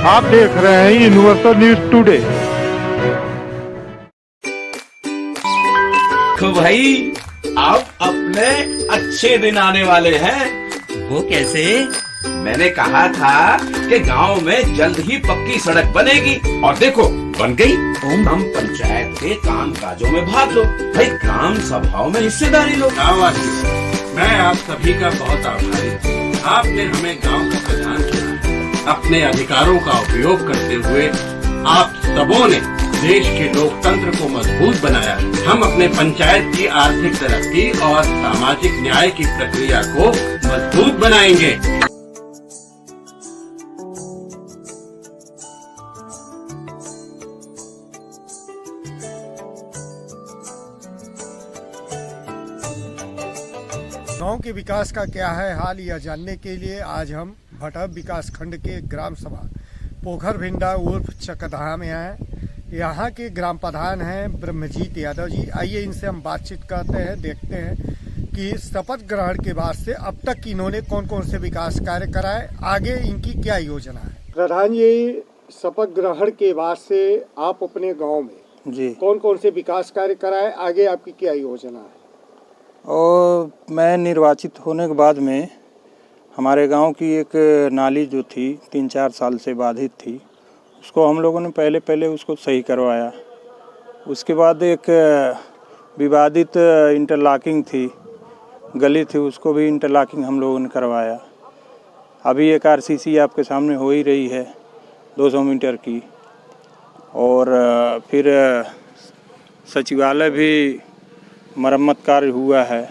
आप देख रहे हैं यूनिवर्सल न्यूज टुडे। तो भाई अब अपने अच्छे दिन आने वाले हैं। वो कैसे? मैंने कहा था कि गांव में जल्द ही पक्की सड़क बनेगी और देखो बन गई। हम पंचायत के काम काजों में भाग लो भाई, ग्राम सभाओं में हिस्सेदारी लो। मैं आप सभी का बहुत आभारी हूँ। आपने हमें गांव का प्रधान चुना है। अपने अधिकारों का उपयोग करते हुए आप सबों ने देश के लोकतंत्र को मजबूत बनाया। हम अपने पंचायत की आर्थिक तरक्की और सामाजिक न्याय की प्रक्रिया को मजबूत बनाएंगे। गांव के विकास का क्या है हाल, यह जानने के लिए आज हम भटब विकास खंड के ग्राम सभा पोखर भिंडा उर्फ चकदहा में हैं। यहाँ के ग्राम प्रधान हैं ब्रह्मजीत यादव जी। आइए इनसे हम बातचीत करते हैं, देखते हैं कि शपथ ग्रहण के बाद से अब तक इन्होंने कौन कौन से विकास कार्य कराए, आगे इनकी क्या योजना है। प्रधान जी, शपथ ग्रहण के बाद से आप अपने गाँव में जी कौन कौन से विकास कार्य कराए, आगे आपकी क्या योजना है। और मैं निर्वाचित होने के बाद में हमारे गांव की एक नाली जो थी 3-4 साल से बाधित थी, उसको हम लोगों ने पहले उसको सही करवाया। उसके बाद एक विवादित इंटरलॉकिंग थी, गली थी, उसको भी इंटरलॉकिंग हम लोगों ने करवाया। अभी एक आरसीसी आपके सामने हो ही रही है 200 मीटर की। और फिर सचिवालय भी मरम्मत कार्य हुआ है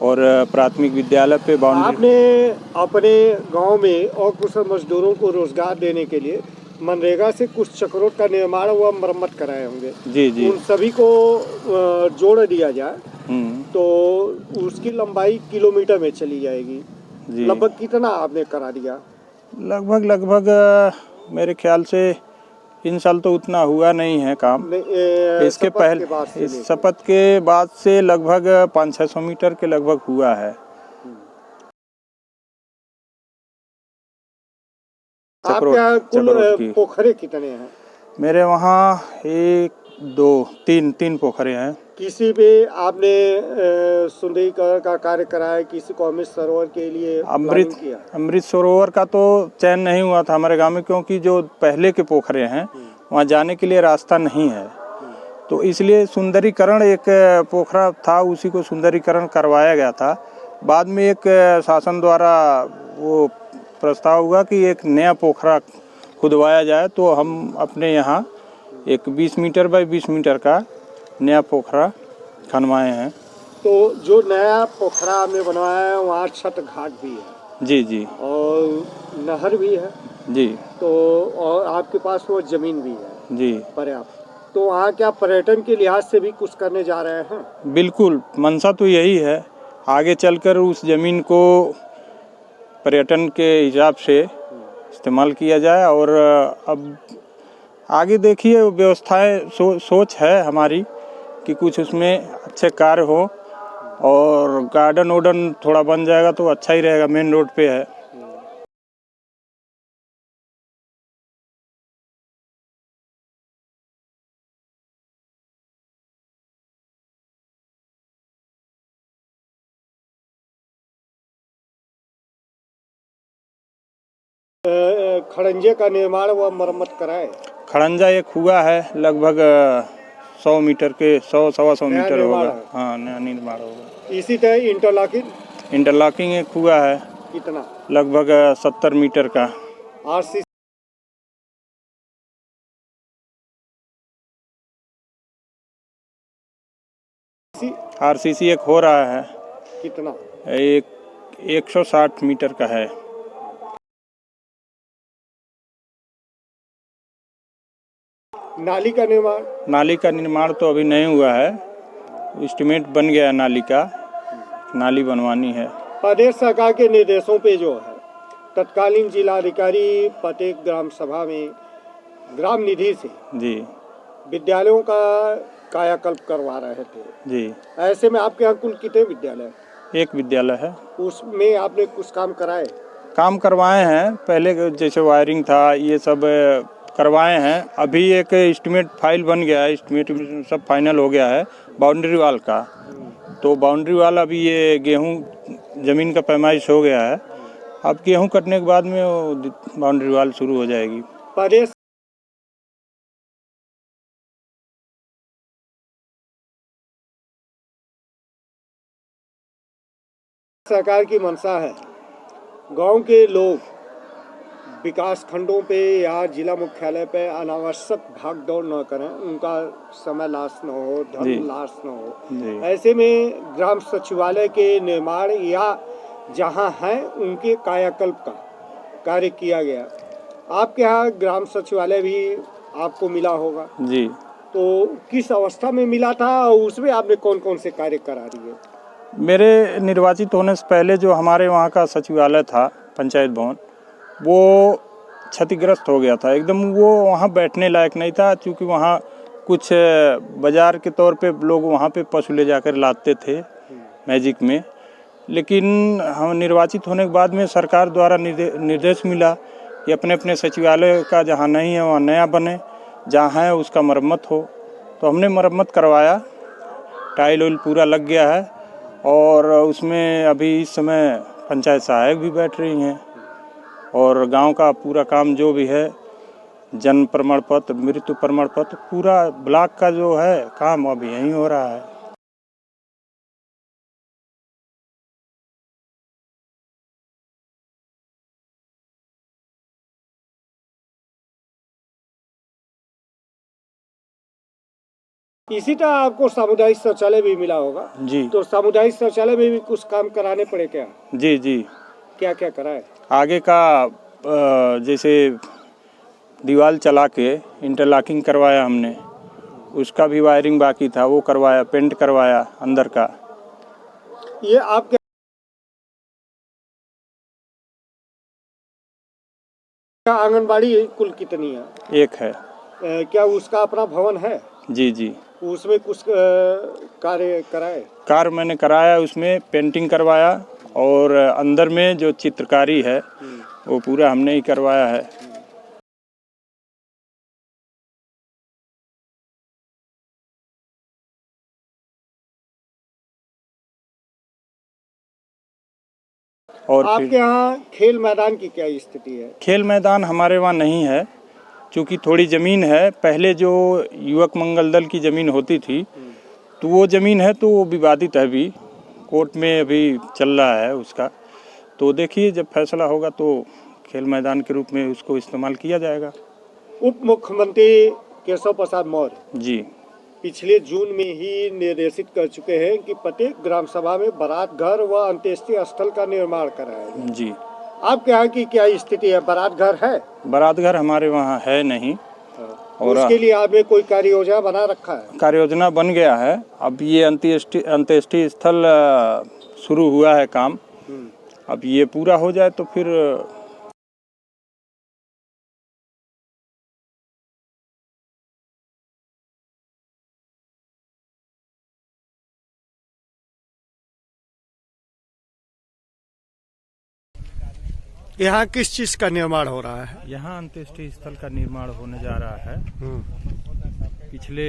और प्राथमिक विद्यालय पे बाउंड्री। आपने अपने गांव में और कुछ मजदूरों को रोजगार देने के लिए मनरेगा से कुछ चक्रों का निर्माण व मरम्मत कराए होंगे। जी उन सभी को जोड़ दिया जाए तो उसकी लंबाई किलोमीटर में चली जाएगी। लगभग कितना आपने करा दिया? लगभग मेरे ख्याल से इन साल तो उतना हुआ नहीं है काम। इसके पहले इस शपथ के बाद से लगभग 500-600 मीटर के लगभग हुआ है। आपके कुल पोखरे कितने हैं? मेरे वहाँ 1 2 3 पोखरे हैं। किसी भी आपने सुंदरीकरण का कार्य कराया? किसी को अमृत सरोवर के लिए अमृत सरोवर का तो चयन नहीं हुआ था हमारे गांव में, क्योंकि जो पहले के पोखरे हैं वहाँ जाने के लिए रास्ता नहीं है। तो इसलिए सुंदरीकरण एक पोखरा था, उसी को सुंदरीकरण करवाया गया था। बाद में एक शासन द्वारा वो प्रस्ताव हुआ कि एक नया पोखरा खुदवाया जाए, तो हम अपने यहाँ एक 20 मीटर बाई 20 मीटर का नया पोखरा खनवाए हैं। तो जो नया पोखरा आपने बनवाया है वहाँ छठ घाट भी है? जी और नहर भी है जी। तो और आपके पास वो जमीन भी है जी पर्याप्त। तो वहाँ क्या पर्यटन के लिहाज से भी कुछ करने जा रहे हैं? बिल्कुल, मंशा तो यही है, आगे चलकर उस जमीन को पर्यटन के हिसाब से इस्तेमाल किया जाए। और अब आगे देखिए व्यवस्थाएं सोच है हमारी कि कुछ उसमें अच्छे कार्य हो और गार्डन वार्डन थोड़ा बन जाएगा तो अच्छा ही रहेगा। मेन रोड पे है। खड़ंजे का निर्माण व मरम्मत कराए? खड़ंजा एक हुआ है, लगभग 100 मीटर के 100-125 मीटर होगा। हाँ, नया निर्माण होगा। इसी तरह इंटरलॉकिंग एक हुआ है। कितना? लगभग 70 मीटर का। आरसीसी एक हो रहा है। कितना? एक 160 मीटर का है। नाली का निर्माण तो अभी नहीं हुआ है, एस्टीमेट बन गया नाली का, नाली बनवानी है। प्रदेश सरकार के निर्देशों पे जो है तत्कालीन जिलाधिकारी प्रत्येक ग्राम सभा में ग्राम निधि से जी विद्यालयों का कायाकल्प करवा रहे थे जी। ऐसे में आपके यहाँ कुल कितने विद्यालय? एक विद्यालय है। उसमें आपने कुछ काम कराए? काम करवाए हैं, पहले जैसे वायरिंग था ये सब करवाए हैं। अभी एक एस्टीमेट फाइल बन गया है, एस्टीमेट सब फाइनल हो गया है बाउंड्री वाल का। तो बाउंड्री वाल अभी ये गेहूं ज़मीन का पैमाइश हो गया है, अब गेहूं कटने के बाद में वो बाउंड्री वाल शुरू हो जाएगी। प्रदेश सरकार की मंशा है गांव के लोग विकास खंडों पे या जिला मुख्यालय पे अनावश्यक भाग दौड़ न करें, उनका समय लाश न हो, जी। धन लाश न हो। जी। ऐसे में ग्राम सचिवालय के निर्माण या जहां हैं उनके कायाकल्प का कार्य किया गया। आपके यहाँ ग्राम सचिवालय भी आपको मिला होगा, जी। तो किस अवस्था में मिला था और उसमें आपने कौन कौन से कार्य करा दिए? मेरे निर्वाचित होने से पहले जो हमारे वहाँ का सचिवालय था, पंचायत भवन, वो क्षतिग्रस्त हो गया था एकदम। वो वहाँ बैठने लायक नहीं था, क्योंकि वहाँ कुछ बाजार के तौर पे लोग वहाँ पे पशु ले जाकर लाते थे मैजिक में। लेकिन हम निर्वाचित होने के बाद में सरकार द्वारा निर्देश मिला कि अपने अपने सचिवालय का जहाँ नहीं है वहाँ नया बने, जहाँ है उसका मरम्मत हो। तो हमने मरम्मत करवाया, टाइल वाइल पूरा लग गया है, और उसमें अभी इस समय पंचायत सहायक भी बैठ रही हैं, और गांव का पूरा काम जो भी है, जन्म प्रमाण पत्र, मृत्यु प्रमाण पत्र, पूरा ब्लॉक का जो है काम अभी यहीं हो रहा है। इसी तरह आपको सामुदायिक शौचालय भी मिला होगा। जी। तो सामुदायिक शौचालय में भी कुछ काम कराने पड़े क्या? जी जी। क्या क्या कराए? आगे का जैसे दीवार चला के इंटरलॉकिंग करवाया हमने, उसका भी वायरिंग बाकी था, वो करवाया, पेंट करवाया अंदर का। ये आपके आंगनबाड़ी कुल कितनी है? एक है। क्या उसका अपना भवन है? जी जी। उसमें कुछ कार्य कराए? कार्य मैंने कराया, उसमें पेंटिंग करवाया, और अंदर में जो चित्रकारी है वो पूरा हमने ही करवाया है। और आपके यहाँ खेल मैदान की क्या स्थिति है? खेल मैदान हमारे वहाँ नहीं है, क्योंकि थोड़ी ज़मीन है। पहले जो युवक मंगल दल की ज़मीन होती थी, तो वो ज़मीन है, तो वो विवादित है, अभी कोर्ट में अभी चल रहा है उसका। तो देखिए जब फैसला होगा तो खेल मैदान के रूप में उसको इस्तेमाल किया जाएगा। उप मुख्यमंत्री केशव प्रसाद मौर्य जी। पिछले जून में ही निर्देशित कर चुके हैं कि प्रत्येक ग्राम सभा में बारात घर व अंत्येष्टि स्थल का निर्माण कराया जाए। जी। आपके यहाँ की क्या स्थिति है? बारात घर है? बारात घर हमारे वहाँ है नहीं, और उसके लिए आपने कोई कार्य योजना बना रखा है? कार्य योजना बन गया है। अब ये अंत्येष्टि स्थल शुरू हुआ है काम, अब ये पूरा हो जाए तो फिर यहाँ किस चीज का निर्माण हो रहा है? यहाँ अंत्येष्टि स्थल का निर्माण होने जा रहा है। पिछले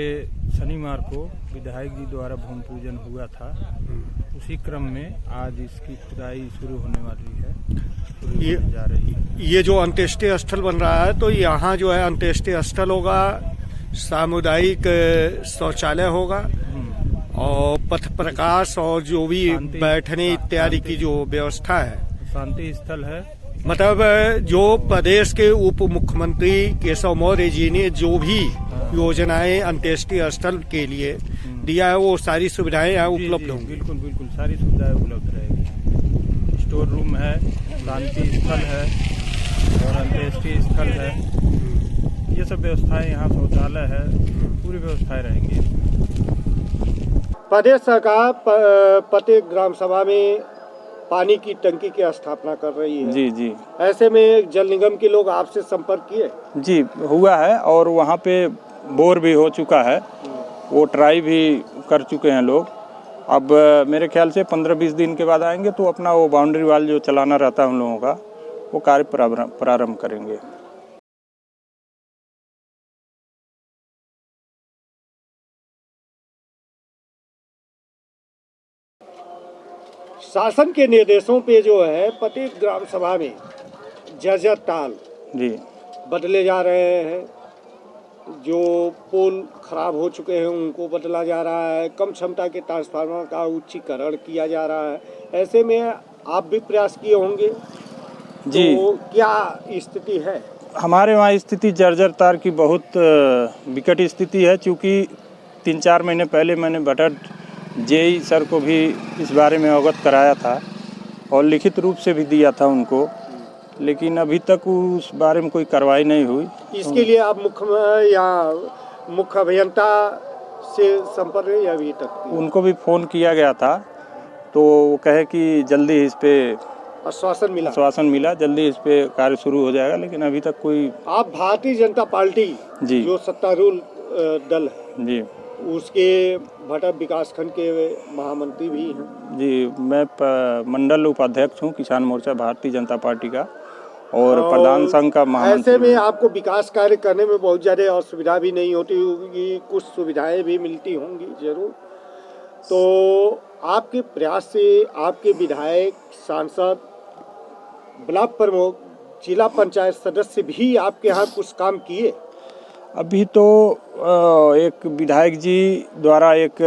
शनिवार को विधायक जी द्वारा भूमि पूजन हुआ था, उसी क्रम में आज इसकी खुदाई शुरू होने वाली है, ये जा रही है। ये जो अंत्येष्टि स्थल बन रहा है, तो यहाँ जो है अंत्येष्टि स्थल होगा, सामुदायिक शौचालय होगा, और पथ प्रकाश और जो भी बैठने इत्यादि की जो व्यवस्था है, शांति स्थल है। मतलब जो प्रदेश के उप मुख्यमंत्री केशव मौर्य जी ने जो भी योजनाएं अंत्येष्टि स्थल के लिए दिया है, वो सारी सुविधाएं यहाँ उपलब्ध होंगी। बिल्कुल बिल्कुल, सारी सुविधाएं उपलब्ध रहेगी। स्टोर रूम है, शांति स्थल है, और अंत्येष्टि स्थल है, ये सब व्यवस्थाएं यहाँ, शौचालय है, पूरी व्यवस्थाएं रहेंगी। प्रदेश सरकार प्रत्येक ग्राम सभा में पानी की टंकी की स्थापना कर रही है। जी जी। ऐसे में जल निगम के लोग आपसे संपर्क किए? जी हुआ है, और वहाँ पे बोर भी हो चुका है, वो ट्राई भी कर चुके हैं लोग। अब मेरे ख्याल से 15-20 दिन के बाद आएंगे तो अपना वो बाउंड्री वाल जो चलाना रहता है उन लोगों का, वो कार्य प्रारंभ करेंगे। शासन के निर्देशों पे जो है प्रत्येक ग्राम सभा में जर्जर ताल जी बदले जा रहे हैं, जो पोल खराब हो चुके हैं उनको बदला जा रहा है, कम क्षमता के ट्रांसफार्मर का उच्चीकरण किया जा रहा है। ऐसे में आप भी प्रयास किए होंगे जी। तो क्या स्थिति है? हमारे वहाँ स्थिति जर्जर तार की बहुत विकट स्थिति है, क्योंकि 3-4 महीने पहले मैंने भटट जेई सर को भी इस बारे में अवगत कराया था और लिखित रूप से भी दिया था उनको, लेकिन अभी तक उस बारे में कोई कार्रवाई नहीं हुई। इसके लिए आप मुख्य अभियंता से संपर्क या अभी तक? उनको भी फ़ोन किया गया था, तो वो कहे कि जल्दी इस पे आश्वासन मिला, जल्दी इस पे कार्य शुरू हो जाएगा, लेकिन अभी तक कोई। आप भारतीय जनता पार्टी जी जो सत्तारूढ़ दल है जी उसके भटक विकास खंड के महामंत्री भी हैं? जी, मैं मंडल उपाध्यक्ष हूँ किसान मोर्चा भारतीय जनता पार्टी का और प्रधान संघ का महामंत्री। ऐसे में आपको विकास कार्य करने में बहुत ज़्यादा असुविधा भी नहीं होती होगी, कुछ सुविधाएं भी मिलती होंगी जरूर। तो आपके प्रयास से आपके विधायक, सांसद, ब्लॉक प्रमुख, जिला पंचायत सदस्य भी आपके यहाँ कुछ काम किए? अभी तो एक विधायक जी द्वारा एक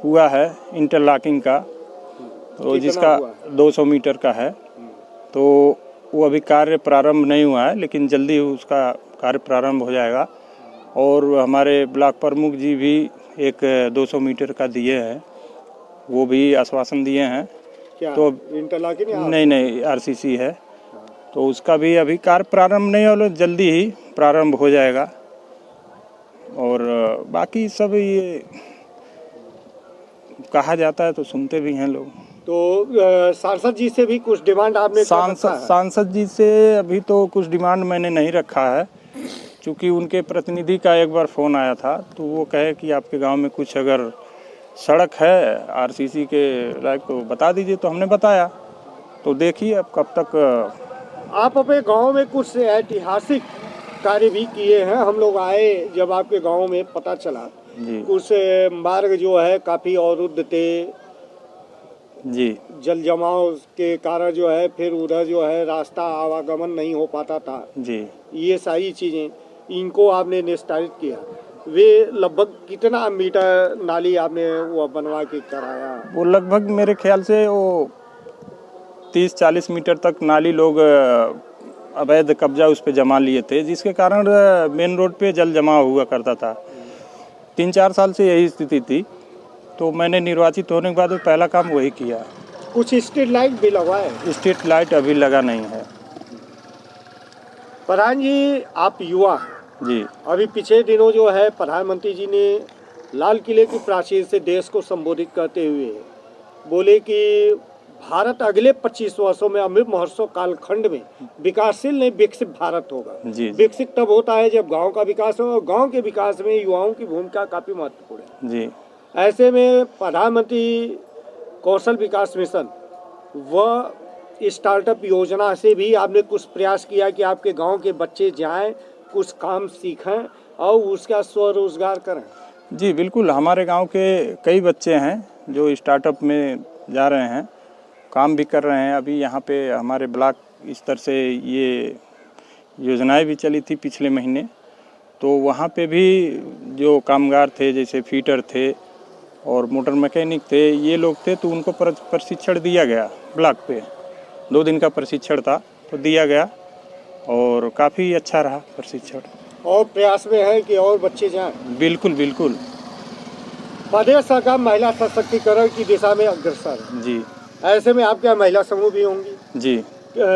हुआ है इंटरलॉकिंग का, तो जिसका 200 मीटर का है, तो वो अभी कार्य प्रारंभ नहीं हुआ है, लेकिन जल्दी उसका कार्य प्रारंभ हो जाएगा। और हमारे ब्लॉक प्रमुख जी भी एक 200 मीटर का दिए हैं, वो भी आश्वासन दिए हैं। क्या तो इंटरलॉकिंग? नहीं, आरसीसी है, तो उसका भी अभी कार्य प्रारंभ नहीं हो, जल्दी ही प्रारंभ हो जाएगा। और बाकी सब ये कहा जाता है तो सुनते भी हैं लोग। तो सांसद जी से भी कुछ डिमांड आपने? सांसद जी से अभी तो कुछ डिमांड मैंने नहीं रखा है, क्योंकि उनके प्रतिनिधि का एक बार फ़ोन आया था, तो वो कहे कि आपके गांव में कुछ अगर सड़क है आरसीसी के लायक तो बता दीजिए। तो हमने बताया, तो देखिए अब कब तक। आप अपने गांव में कुछ ऐतिहासिक कार्य भी किए हैं। हम लोग आए जब आपके गांव में पता चला जी, कुछ मार्ग जो है काफ़ी अवरुद्ध थे जी, जल जमाव के कारण जो है, फिर उधर जो है रास्ता आवागमन नहीं हो पाता था जी। ये सारी चीज़ें इनको आपने निस्तारित किया। वे लगभग कितना मीटर नाली आपने वो बनवा के कराया? वो लगभग मेरे ख्याल से वो 30-40 मीटर तक नाली लोग अवैध कब्जा उस पर जमा लिए थे, जिसके कारण मेन रोड पे जल जमा हुआ करता था। 3-4 साल से यही स्थिति थी, तो मैंने निर्वाचित होने के बाद वो पहला काम वही किया। कुछ स्ट्रीट लाइट भी लगवाए? स्ट्रीट लाइट अभी लगा नहीं है। प्रधान जी, आप युवा जी, अभी पिछले दिनों जो है प्रधानमंत्री जी ने लाल किले की प्राचीर से देश को संबोधित करते हुए बोले कि भारत अगले 25 वर्षों में अमृत महोत्सव कालखंड में विकासशील नहीं विकसित भारत होगा। जी, विकसित तब होता है जब गांव का विकास हो, और गांव के विकास में युवाओं की भूमिका काफी महत्वपूर्ण है। जी। ऐसे में प्रधानमंत्री कौशल विकास मिशन व स्टार्टअप योजना से भी आपने कुछ प्रयास किया कि आपके गांव के बच्चे जाएं, कुछ काम सीखें और उसका स्वरोजगार करें? जी बिल्कुल, हमारे गांव के कई बच्चे हैं जो स्टार्टअप में जा रहे हैं, काम भी कर रहे हैं। अभी यहाँ पे हमारे ब्लॉक स्तर से ये योजनाएं भी चली थी पिछले महीने, तो वहाँ पे भी जो कामगार थे, जैसे फीटर थे और मोटर मैकेनिक थे, ये लोग थे, तो उनको प्रशिक्षण दिया गया। ब्लॉक पे 2 दिन का प्रशिक्षण था, तो दिया गया और काफ़ी अच्छा रहा प्रशिक्षण। और प्रयास में है कि और बच्चे जाएं? बिल्कुल बिल्कुल। प्रदेश सरकार महिला सशक्तिकरण की दिशा में अग्रसर है। जी। ऐसे में आपके यहाँ महिला समूह भी होंगी? जी।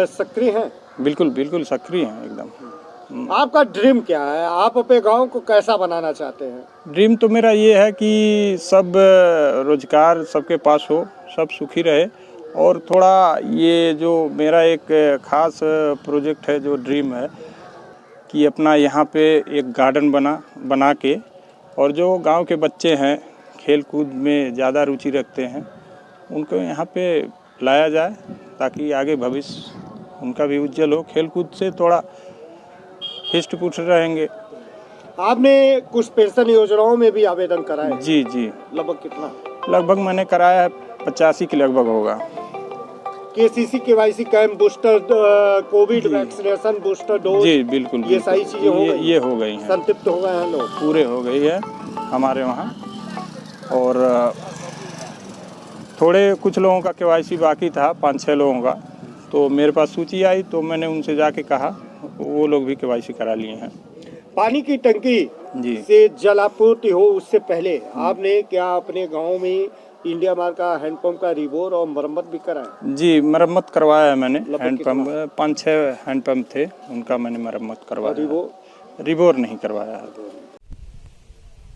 सक्रिय हैं? बिल्कुल बिल्कुल सक्रिय हैं एकदम। आपका ड्रीम क्या है? आप अपने गांव को कैसा बनाना चाहते हैं? ड्रीम तो मेरा ये है कि सब रोजगार सबके पास हो, सब सुखी रहे, और थोड़ा ये जो मेरा एक खास प्रोजेक्ट है, जो ड्रीम है कि अपना यहाँ पे एक गार्डन बना के, और जो गांव के बच्चे हैं खेल कूद में ज़्यादा रुचि रखते हैं, उनको यहाँ पे लाया जाए ताकि आगे भविष्य उनका भी उज्जवल हो, खेल कूद से थोड़ा हिस्ट पुष्ट रहेंगे। आपने कुछ पेंशन योजनाओं में भी आवेदन कराया? जी जी, लगभग कितना? लगभग मैंने कराया है 85 के लगभग होगा। KCC KYC camp, booster, covid vaccination, booster dose, जी बिल्कुल, ये सारी चीजें हो गई? ये हो गई हैं, संतृप्त हो गए हैं लोग? पूरे हो गई है हमारे वहाँ। और थोड़े कुछ लोगों का केवाईसी बाकी था, 5-6 लोगों का, तो मेरे पास सूची आई तो मैंने उनसे जाके कहा, वो लोग भी केवाईसी करा लिए हैं। पानी की टंकी जी से जल आपूर्ति हो उससे पहले आपने क्या अपने गांव में इंडिया मार्क का हैंडपंप का रिबोर और मरम्मत भी कराया? जी, मरम्मत करवाया है मैंने। लगभग हैंडपम्प 5-6 हैंडपम्प थे, उनका मैंने मरम्मत करवाया। रिबोर नहीं करवाया है।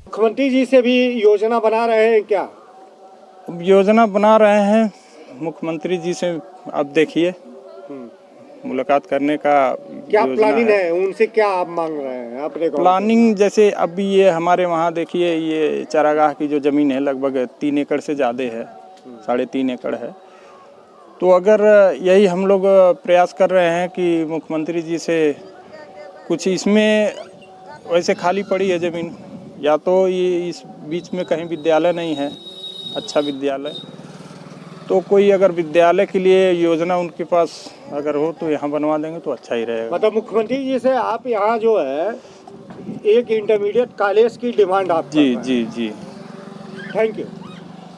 मुख्यमंत्री जी से भी योजना बना रहे हैं क्या? अब योजना बना रहे हैं मुख्यमंत्री जी से, अब देखिए मुलाकात करने का क्या योजना प्लानिंग है? उनसे क्या आप मांग रहे हैं अपने गांव? प्लानिंग जैसे अभी ये हमारे वहाँ देखिए, ये चारागाह की जो ज़मीन है लगभग 3 एकड़ से ज़्यादा है, 3.5 एकड़ है। तो अगर यही हम लोग प्रयास कर रहे हैं कि मुख्यमंत्री जी से कुछ इसमें, वैसे खाली पड़ी है ज़मीन, या तो ये इस बीच में कहीं विद्यालय नहीं है, अच्छा विद्यालय, तो कोई अगर विद्यालय के लिए योजना उनके पास अगर हो तो यहाँ बनवा देंगे तो अच्छा ही रहेगा। मतलब मुख्यमंत्री जी से आप यहाँ जो है एक इंटरमीडिएट कॉलेज की डिमांड आप जी जी जी। Thank you.